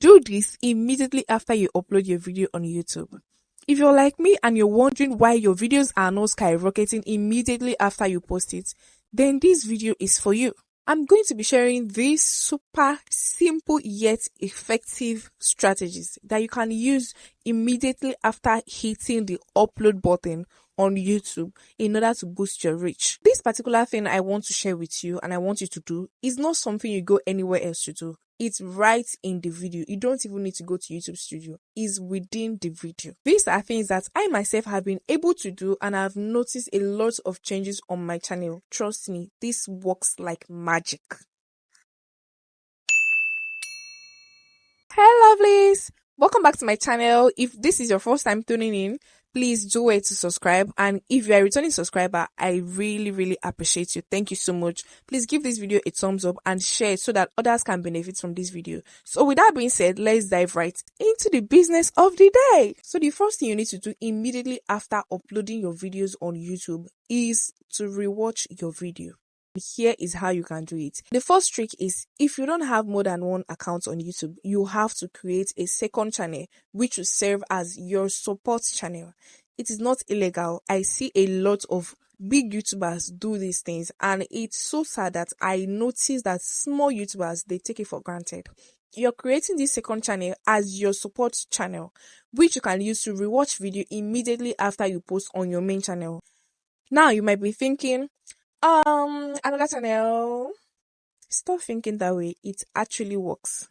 Do this immediately after you upload your video on YouTube. If you're like me and you're wondering why your videos are not skyrocketing immediately after you post it, then this video is for you. I'm going to be sharing these super simple yet effective strategies that you can use immediately after hitting the upload button on YouTube in order to boost your reach. This particular thing I want to share with you and I want you to do is not something you go anywhere else to do. It's right in the video. You don't even need to go to YouTube Studio. It's within the video. These are things that I myself have been able to do and I've noticed a lot of changes on my channel. Trust me, this works like magic. Hello lovelies! Welcome back to my channel. If this is your first time tuning in, please do wait to subscribe, and if you are a returning subscriber, I really appreciate you. Thank you so much. Please give this video a thumbs up and share it so that others can benefit from this video. So with that being said, let's dive right into the business of the day. So the first thing you need to do immediately after uploading your videos on YouTube is to rewatch your video. Here is how you can do it. The first trick is, if you don't have more than one account on YouTube, you have to create a second channel which will serve as your support channel. It is not illegal. I see a lot of big YouTubers do these things, and it's so sad that I notice that small YouTubers, they take it for granted. You're creating this second channel as your support channel, which you can use to rewatch video immediately after you post on your main channel. Now you might be thinking, another channel. Stop thinking that way. It actually works.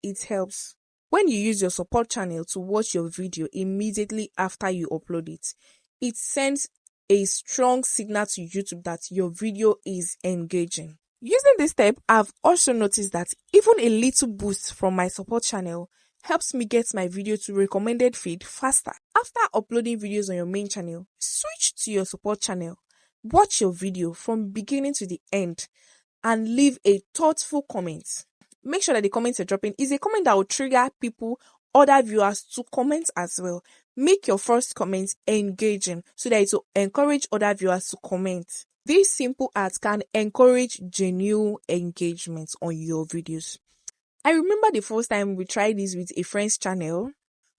It helps. When you use your support channel to watch your video immediately after you upload it, it sends a strong signal to YouTube that your video is engaging. Using this step, I've also noticed that even a little boost from my support channel helps me get my video to recommended feed faster. After uploading videos on your main channel, switch to your support channel. Watch your video from beginning to the end and leave a thoughtful comment. Make sure that the comment you're dropping is a comment that will trigger other viewers to comment as well. Make your first comment engaging so that it will encourage other viewers to comment. These simple acts can encourage genuine engagement on your videos. I remember the first time we tried this with a friend's channel.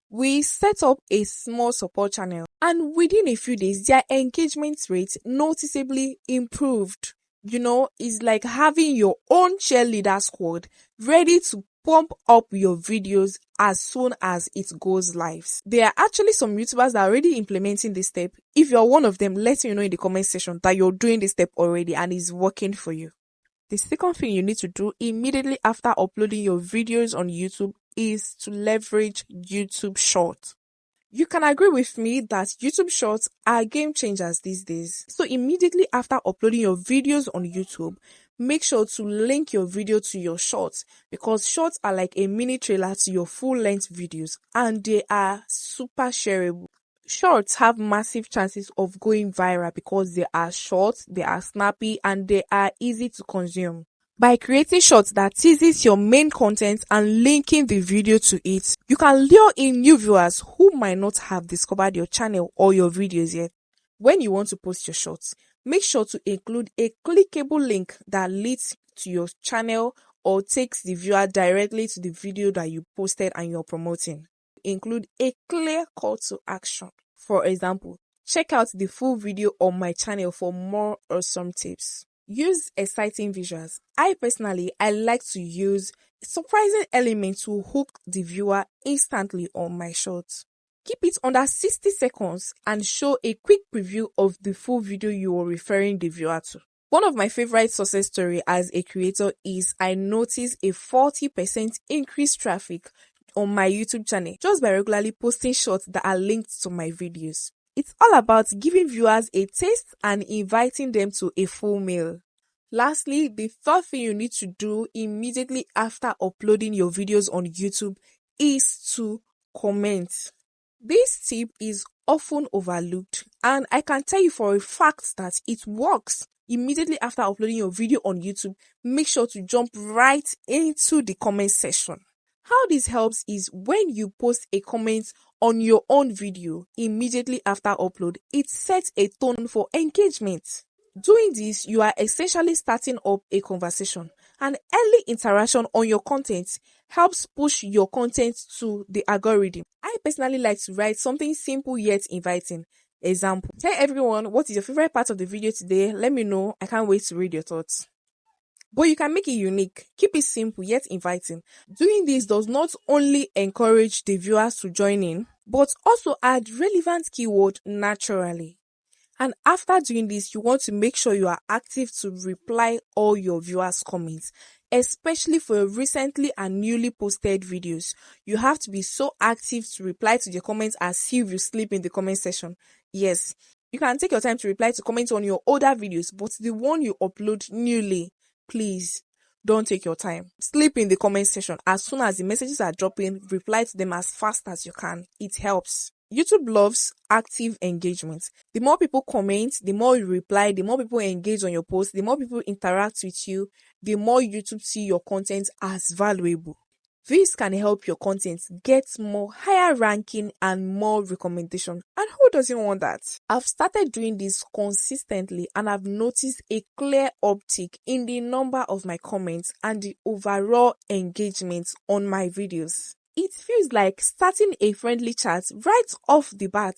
We set up a small support channel, and within a few days, their engagement rate noticeably improved. You know, it's like having your own cheerleader squad ready to pump up your videos as soon as it goes live. There are actually some YouTubers that are already implementing this step. If you're one of them, let me know in the comment section that you're doing this step already and it's working for you. The second thing you need to do immediately after uploading your videos on YouTube is to leverage YouTube Shorts. You can agree with me that YouTube Shorts are game changers these days. So immediately after uploading your videos on YouTube, make sure to link your video to your Shorts, because Shorts are like a mini trailer to your full-length videos and they are super shareable. Shorts have massive chances of going viral because they are short, they are snappy, and they are easy to consume. By creating shorts that teases your main content and linking the video to it, you can lure in new viewers who might not have discovered your channel or your videos yet. When you want to post your shorts, make sure to include a clickable link that leads to your channel or takes the viewer directly to the video that you posted and you're promoting. Include a clear call to action. For example, check out the full video on my channel for more awesome tips. Use exciting visuals. I like to use surprising elements to hook the viewer instantly on my shorts. Keep it under 60 seconds and show a quick preview of the full video you are referring the viewer to. One of my favorite success stories as a creator is I noticed a 40% increased traffic on my YouTube channel just by regularly posting shorts that are linked to my videos. It's all about giving viewers a taste and inviting them to a full meal. Lastly, the third thing you need to do immediately after uploading your videos on YouTube is to comment. This tip is often overlooked, and I can tell you for a fact that it works. Immediately after uploading your video on YouTube, make sure to jump right into the comment section. How this helps is when you post a comment on your own video immediately after upload, it sets a tone for engagement. Doing this, you are essentially starting up a conversation, And early interaction on your content helps push your content to the algorithm. I personally like to write something simple yet inviting. Example: hey everyone, what is your favorite part of the video today? Let me know. I can't wait to read your thoughts. But you can make it unique, keep it simple yet inviting. Doing this does not only encourage the viewers to join in, but also add relevant keyword naturally. And after doing this, you want to make sure you are active to reply all your viewers' comments, especially for your recently and newly posted videos. You have to be so active to reply to the comments as if you sleep in the comment section. Yes, you can take your time to reply to comments on your older videos, but the one you upload newly, please don't take your time. Sleep in the comment section. As soon as the messages are dropping, reply to them as fast as you can. It helps. YouTube loves active engagement. The more people comment, the more you reply, the more people engage on your post, the more people interact with you, the more YouTube see your content as valuable. This can help your content get more higher ranking and more recommendation. And who doesn't want that? I've started doing this consistently and I've noticed a clear uptick in the number of my comments and the overall engagement on my videos. It feels like starting a friendly chat right off the bat.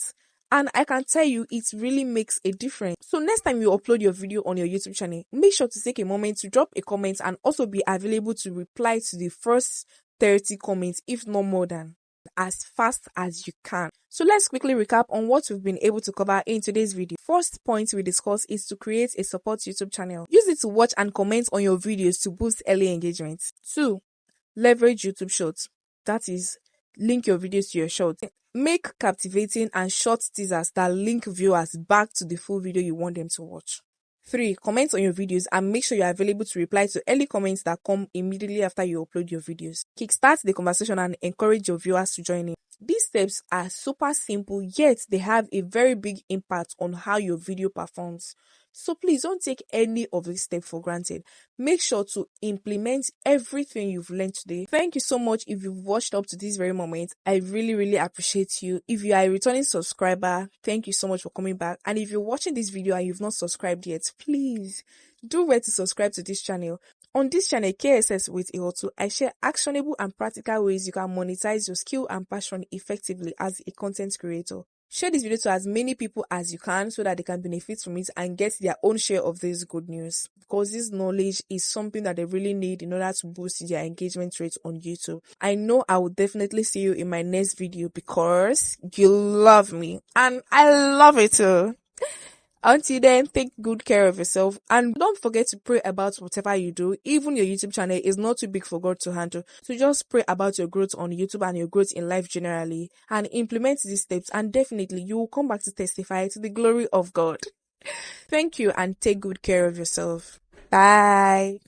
And I can tell you, it really makes a difference. So next time you upload your video on your YouTube channel, make sure to take a moment to drop a comment and also be available to reply to the first 30 comments, if not more than, as fast as you can. So let's quickly recap on what we've been able to cover in today's video. First point we discussed is to create a support YouTube channel. Use it to watch and comment on your videos to boost early engagement. 2. Leverage YouTube Shorts. That is, link your videos to your shorts. Make captivating and short teasers that link viewers back to the full video you want them to watch. 3. Comment on your videos and make sure you are available to reply to early comments that come immediately after you upload your videos. Kickstart the conversation and encourage your viewers to join in. These steps are super simple, yet they have a very big impact on how your video performs. So please don't take any of these steps for granted. Make sure to implement everything you've learned today. Thank you so much if you've watched up to this very moment. I really appreciate you. If you are a returning subscriber, thank you so much for coming back. And if you're watching this video and you've not subscribed yet, please do where to subscribe to this channel. On this channel, KSS with Ihotu, I share actionable and practical ways you can monetize your skill and passion effectively as a content creator. Share this video to as many people as you can so that they can benefit from it and get their own share of this good news. Because this knowledge is something that they really need in order to boost their engagement rate on YouTube. I know I will definitely see you in my next video because you love me and I love it too. Until then, take good care of yourself and don't forget to pray about whatever you do. Even your YouTube channel is not too big for God to handle. So just pray about your growth on YouTube and your growth in life generally and implement these steps and definitely you will come back to testify to the glory of God. Thank you and take good care of yourself. Bye.